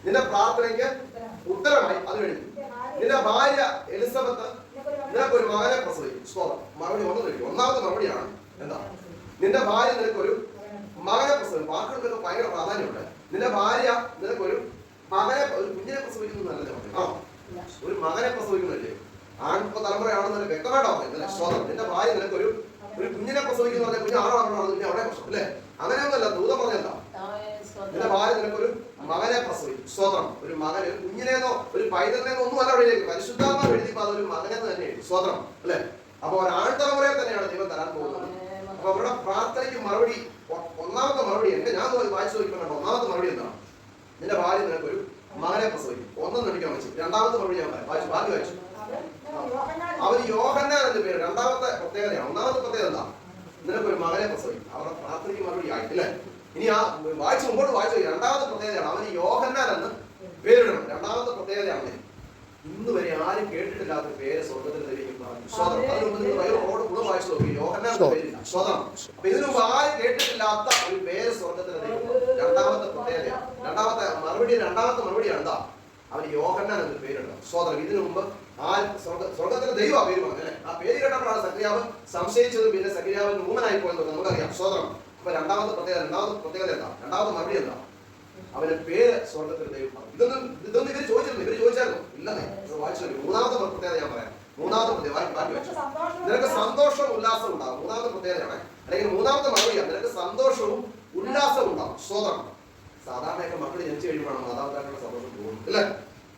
നിന്റെ പ്രാർത്ഥനയ്ക്ക് ഉത്തരമായി അത് കഴിഞ്ഞു. നിന്റെ ഭാര്യ എലിസബത്ത് നിനക്കൊരു മകനെ പ്രസവിക്കും. സ്തോത്രം. മറുപടി ഒന്ന് കഴിക്കും. ഒന്നാമത്തെ മറുപടിയാണ് എന്താ? നിന്റെ ഭാര്യ നിനക്കൊരു മകനെ പ്രസവിക്കും. വാക്കുകൾക്ക് ഭയങ്കര പ്രാധാന്യമുണ്ട്. നിന്റെ ഭാര്യ നിനക്കൊരു മകനെ, ഒരു കുഞ്ഞിനെ പ്രസവിക്കുന്നു നല്ലത് പറഞ്ഞു. ഒരു മകനെ പ്രസവിക്കുന്നല്ലേ? ആൺപ തലമുറയാണെന്ന് വ്യക്തമായിട്ടാ പറയുന്നത്. സ്തോത്രം. നിന്റെ ഭാര്യ നിനക്കൊരു കുഞ്ഞിനെ പ്രസവിക്കുന്ന പറഞ്ഞാൽ കുഞ്ഞ് ആണോ നിന്റെ അവിടെ പ്രശ്നം അല്ലേ? അങ്ങനെയൊന്നുമല്ല. ദൂതം പറഞ്ഞെന്താ? നിന്റെ ഭാര്യ നിനക്കൊരു മകനെ പ്രസവിക്കും. സ്തോത്രം. ഒരു മകന്, ഒരു കുഞ്ഞിനെന്നോ ഒരു പൈതലിനെന്നോ ഒന്നും അല്ല എഴുതിയേക്കും. പരിശുദ്ധാത്മാവ് എഴുതിയപ്പോൾ അതൊരു മകനെന്ന് തന്നെ എഴുതി. സ്തോത്രം അല്ലെ? അപ്പൊ ഒരു ആൺതലമുറയെ തന്നെയാണ് ദൈവം തരാൻ പോകുന്നത്. അപ്പൊ അവരുടെ പ്രാർത്ഥനയ്ക്ക് മറുപടി, ഒന്നാമത്തെ മറുപടി ഞാൻ വായിച്ചു നോക്കിക്കോ. ഒന്നാമത്തെ മറുപടി എന്താണ്? നിന്റെ ഭാര്യ നിനക്കൊരു മകനെ പ്രസവിക്കും. ഒന്നും നടിക്കാൻ വെച്ചു. രണ്ടാമത്തെ മറുപടി ഞാൻ വായിച്ചു, ബാക്കി വായിച്ചു. അവന് യോഹന്നാൻ എന്ന പേര്. രണ്ടാമത്തെ പ്രത്യേകതയാണ്. ഒന്നാമത്തെ പ്രത്യേകത എന്താ? നിനക്കൊരു മകനെ പ്രസവിക്കും. അവരുടെ പ്രാർത്ഥനയ്ക്ക് മറുപടി ആയിട്ടില്ലേ? ഇനി ആ വായിച്ചു മുമ്പോട്ട് വായിച്ചു. രണ്ടാമത്തെ പ്രത്യേകതയാണ് അവന് യോഹന്നാൻ എന്ന് പേരിടണം. രണ്ടാമത്തെ പ്രത്യേകതയാണ് ഇന്ന് വരെ ആരും കേട്ടിട്ടില്ലാത്ത പേര് സ്വർഗത്തിൽ ലഭിക്കും പറഞ്ഞു. സ്വതം. അതിന് മുമ്പ് നിങ്ങൾ റോഡ് മുഴുവൻ വായിച്ചു നോക്കി. യോഹന്നാൻ പേരില്ല. സ്വതം. അപ്പൊ ഇതിനു മുമ്പ് ആരും കേട്ടിട്ടില്ലാത്ത ഒരു പേര് സ്വർഗത്തിൽ ലഭിക്കും. രണ്ടാമത്തെ പ്രത്യേകതയാണ്. രണ്ടാമത്തെ മറുപടിയാണ് എന്താ? അവന് യോഹന്നാൻ എന്ന് പേരിടണം. സ്വതം. ഇതിനു മുമ്പ് ആ സ്വർഗത്തിലെ ദൈവം ആ പേര് പറഞ്ഞല്ലേ? ആ പേര് കേട്ടപ്പോഴാണ് സക്രിയാവ് സംശയിച്ചതും പിന്നെ സക്രിയാവ് ഊമനായി പോയെന്ന് നമുക്കറിയാം. സ്വതം. അപ്പൊ രണ്ടാമത്തെ പ്രത്യേകത എന്താ? രണ്ടാമത്തെ മറുപടി എന്താ? അവന്റെ പേര് സ്വർഗത്തിൽ ദൈവം പറഞ്ഞു. ഇതൊന്നും ഇവര് ചോദിച്ചായിരുന്നു ഇല്ലെന്നേ. വായിച്ചു. മൂന്നാമത്തെ പ്രത്യേകത ഞാൻ പറയാം. മൂന്നാമത്തെ പ്രത്യേകത ബാക്കി വെച്ചു. നിനക്ക് സന്തോഷവും ഉല്ലാസവും ഉണ്ടാകും. മൂന്നാമത്തെ പ്രത്യേകതയാണ്. അല്ലെങ്കിൽ മൂന്നാമത്തെ മറുപടിയാണ് നിനക്ക് സന്തോഷവും ഉല്ലാസവും ഉണ്ടാകും. സ്വതം. സാധാരണയൊക്കെ മക്കൾ ജനിച്ചു കഴിയുമ്പോഴാണ് മാതാപിതാക്കളുടെ സന്തോഷം പോകും അല്ലേ?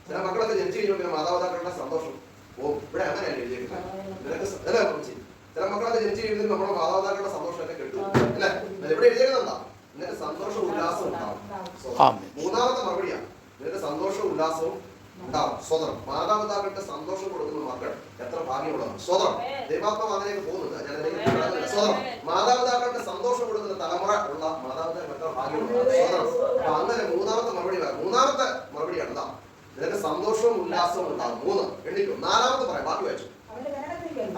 ചില മക്കളൊക്കെ ജനിച്ചു കഴിയുമ്പോൾ പിന്നെ മാതാപിതാക്കളുടെ സന്തോഷം പോകും. ഇവിടെ അങ്ങനെയല്ലേ എഴുതിയിരിക്കുന്നത്? നിനക്ക് അല്ലേ? ചില മക്കളൊക്കെ ജനിച്ചു കഴിയുമ്പോൾ നമ്മുടെ മാതാപിതാക്കളുടെ സന്തോഷമൊക്കെ കിട്ടും അല്ലേ? ഇവിടെ എഴുതിയിരിക്കുന്നത് എന്താ? നിനക്ക് സന്തോഷവും ഉല്ലാസവും ഉണ്ടാവും. മൂന്നാമത്തെ മറുപടിയാണ് നിനക്ക് സന്തോഷവും ഉല്ലാസവും ഉണ്ടാവും. സ്വതന്ത്രം. മാതാപിതാക്കൾക്ക് സന്തോഷം കൊടുക്കുന്ന മക്കൾ എത്ര ഭാഗ്യമുള്ളതാണ്. സ്വതന്ത്രം. ദൈവാത്മാവ് അതിലേക്ക് പോകുന്നത് സ്വതന്ത്രം. മാതാപിതാക്കൾക്ക് സന്തോഷം കൊടുക്കുന്ന തലമുറ ഉള്ള മാതാപിതാക്കൾ എത്ര ഭാഗ്യമുള്ളതാണ്. സ്വതന്ത്രം. അപ്പൊ അങ്ങനെ മൂന്നാമത്തെ മറുപടിയാണ് എന്താ? നിനക്ക് സന്തോഷവും ഉല്ലാസവും ഉണ്ടാവും. 3 എണ്ണിക്കും. നാലാമത്തെ പറയാം, ബാക്കി വായിച്ചു.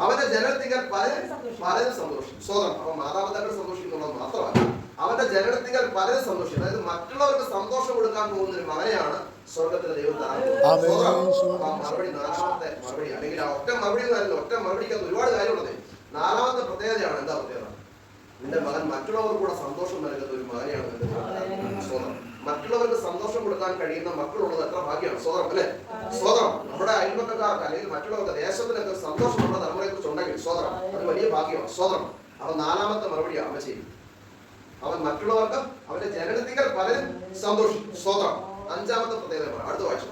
അവന്റെ ജനനത്തിങ്കൽ പലരും സന്തോഷിക്കും. സ്വതന്ത്രം. അപ്പൊ മാതാപിതാക്കൾ സന്തോഷിക്കുന്നുള്ളത് മാത്രമല്ല, അവന്റെ ജനനത്തിങ്കൽ പലരും സന്തോഷിക്കും. അതായത് മറ്റുള്ളവർക്ക് സന്തോഷം കൊടുക്കാൻ പോകുന്ന ഒരു മകനെയാണ് സ്വർഗത്തിലെ ദൈവം തരാൻ പോകുന്നത്. മറുപടി, നാലാമത്തെ മറുപടി. അല്ലെങ്കിൽ ആ ഒറ്റ മറുപടിക്കകത്ത് ഒരുപാട് കാര്യമുള്ളത്. നാലാമത്തെ പ്രത്യേകതയാണ് എന്താ പ്രത്യേകത? നിന്റെ മകൻ മറ്റുള്ളവർക്ക് കൂടെ സന്തോഷം നൽകുന്ന ഒരു മകനെയാണ് സ്വതന്ത്രം. മറ്റുള്ളവർക്ക് സന്തോഷം കൊടുക്കാൻ കഴിയുന്ന മക്കളുള്ളത് എത്ര ഭാഗ്യമാണ്. സ്വതന്ത്രം അല്ലെ? സ്വതന്ത്രം. നമ്മുടെ അയൽപക്കക്കാർക്ക് അല്ലെങ്കിൽ മറ്റുള്ളവർക്ക് ദേശത്തിനൊക്കെ സന്തോഷം നമ്മുടെ തലമുറയെ കുറിച്ച് ഉണ്ടെങ്കിൽ സ്വതന്ത്രം അത് വലിയ ഭാഗ്യമാണ്. സ്വതന്ത്രം. അപ്പൊ നാലാമത്തെ മറുപടിയാണ് അവൻ ചെയ്യും. അവൻ മറ്റുള്ളവർക്ക് അവന്റെ ജനനത്തിങ്കൽ പലരും സന്തോഷിക്കും. സ്വതന്ത്രം. അഞ്ചാമത്തെ പ്രത്യേകത അടുത്ത വായിച്ചു.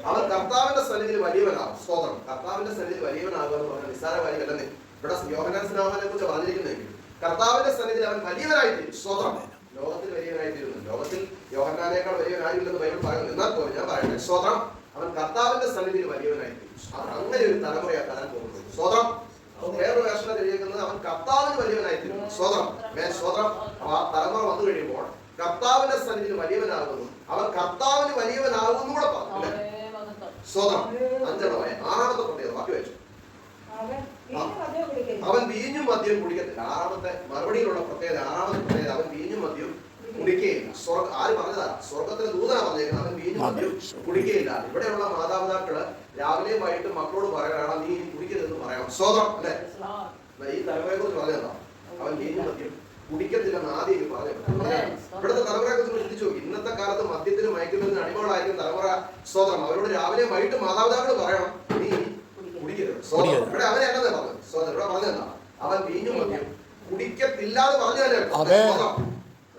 അവൻ കർത്താവിന്റെ സന്നിധിയിൽ വലിയവനാകും. സ്വതന്ത്രം. കർത്താവിന്റെ സന്നിധിയിൽ വലിയവനാകുക എന്ന് പറഞ്ഞാൽ നിസ്സാര കാര്യമല്ലെന്നേ. ഇവിടെ യോഹന്നാൻ സ്നാപകനെ കുറിച്ച് പറഞ്ഞിരിക്കുന്നെങ്കിൽ കർത്താവിന്റെ സന്നിധിയിൽ അവൻ വലിയവനായിത്തീരും. സ്വതന്ത്രം. ലോകത്തിൽ വലിയവനായിത്തീരുന്നു. ലോകത്തിൽ യോഹന്നാനേക്കാൾ വലിയവനായില്ലെന്ന് ബൈബിൾ പറയുന്നു. എന്നാൽ പോലും ഞാൻ പറയട്ടെ, സ്വതന്ത്രം. അവൻ കർത്താവിന്റെ സന്നിധിയിൽ വലിയവനായിത്തീരും. അങ്ങനെ ഒരു തലമുറയാ തരാൻ പോകുന്നത്. സ്വതന്ത്രം. വേറൊരു വേഷന കഴിയുന്നത് അവൻ കർത്താവിന് വലിയവനായിത്തീരുന്നു. സ്വതന്ത്രം. സ്വതന്ത്രം. ആ തലമുറ വന്നു കഴിയുമ്പോൾ കർത്താവിന്റെ സന്നിധിയിൽ വലിയവനാകുന്നു. അവൻ കർത്താവിന് വലിയവനാകുന്നു കൂടെ പറഞ്ഞു. സ്വതന്ത്രം. 5ാമത്തെ 6ാമത്തെ പ്രത്യേകത ബാക്കി വെച്ചു. അവൻ വീഞ്ഞും മദ്യം കുടിക്കത്തില്ല. 6ാമത്തെ മറുപടിയിലുള്ള പ്രത്യേകത. 6ാമത്തെ പ്രത്യേകത അവൻ വീഞ്ഞും മദ്യം കുടിക്കുകയില്ല. ആര് പറഞ്ഞതാ? സ്വർഗത്തിലെ ദൂതനാ പറഞ്ഞേക്കുന്നത് അവൻ വീഞ്ഞും മദ്യം കുടിക്കുകയില്ല. ഇവിടെയുള്ള മാതാപിതാക്കള് രാവിലെയും വൈകിട്ട് മക്കളോട് പറയണം നീ കുടിക്കരുതെന്ന് പറയണം. സ്വതന്ത്രം അല്ലെ? ഈ തലമുറയെ കുറിച്ച് പറഞ്ഞതാ. അവൻ വീഞ്ഞും മദ്യം കുടിക്കത്തില്ലെന്ന് ആദ്യം പറഞ്ഞു. ഇവിടുത്തെ തലമുറയെ കുറിച്ച് ചിന്തിച്ചു നോക്കി. ഇന്നത്തെ കാലത്ത് മദ്യത്തിനും മയക്കുന്നതിന് അടിമകളായിരിക്കും തലമുറ. സ്വതന്ത്രം. അവരോട് രാവിലെയും വൈകിട്ട് മാതാപിതാക്കൾ പറയണം നീ കുടിക്കരുത്. സ്വതന്ത്രം. ഇവിടെ അവനെ എന്നതേ പറഞ്ഞു. സ്വതന്ത്രം. ഇവിടെ പറഞ്ഞെന്താ? അവൻ വീഞ്ഞും മദ്യം കുടിക്കത്തില്ലാതെ പറഞ്ഞു തന്നെ.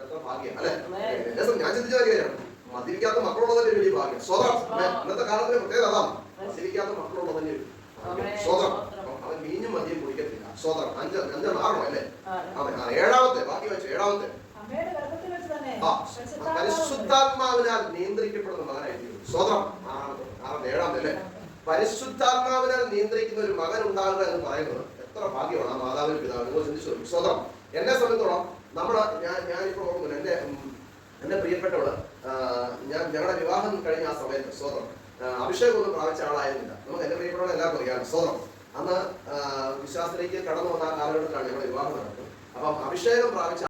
എത്ര ഭാഗ്യം അല്ലെ? ഞാൻ ചിന്തിച്ച കാര്യമാണ്. മദ്യപിക്കാത്ത മക്കളുള്ളതിന്റെ വലിയ ഭാഗ്യം. സ്വതന്ത്രം. ഇന്നത്തെ കാലത്തിന് പ്രത്യേകത അതാണ്. മദ്യപിക്കാത്ത മക്കളുള്ളതിന്റെ സ്വതന്ത്രം. അവൻ വീഞ്ഞും മദ്യം കുടിക്കത്തില്ല. സ്വതന്ത്രം. 5 6 അല്ലേ? അതെ. 7ാമത്തെ ബാക്കി വെച്ചു. 7ാമത്തെ പരിശുദ്ധാത്മാവിനാൽ നിയന്ത്രിക്കപ്പെടുന്ന മകനായിരിക്കും. സ്വതന്ത്രം. 7ാമത്തെ അല്ലേ? പരിശുദ്ധാത്മാവിനാൽ നിയന്ത്രിക്കുന്ന ഒരു മകൻ ഉണ്ടാകുക എന്ന് പറയുന്നത് എത്ര ഭാഗ്യമാണ് ആ മാതാവിനും പിതാവിനും. നിങ്ങൾ ചിന്തിച്ചു. സ്വതന്ത്രം. എന്നെ സംബന്ധിച്ചോളം ഞാനിപ്പോൾ ഓർക്കുന്നു, എന്റെ പ്രിയപ്പെട്ടവള് ഞങ്ങളുടെ വിവാഹം കഴിഞ്ഞ ആ സമയത്ത് സ്വതന്ത്രം അഭിഷേകമൊന്നും പ്രാപിച്ച ആളായിരുന്നില്ല. നമുക്ക് എന്റെ പ്രിയപ്പെട്ടവളെ എല്ലാവർക്കും അറിയാം. സ്വതന്ത്രം. അന്ന് വിശ്വാസത്തിലേക്ക് കടന്നു വന്ന ആ കാലഘട്ടത്തിലാണ് ഞങ്ങളുടെ വിവാഹം നടക്കുന്നത്. അപ്പം അഭിഷേകം പ്രാപിച്ച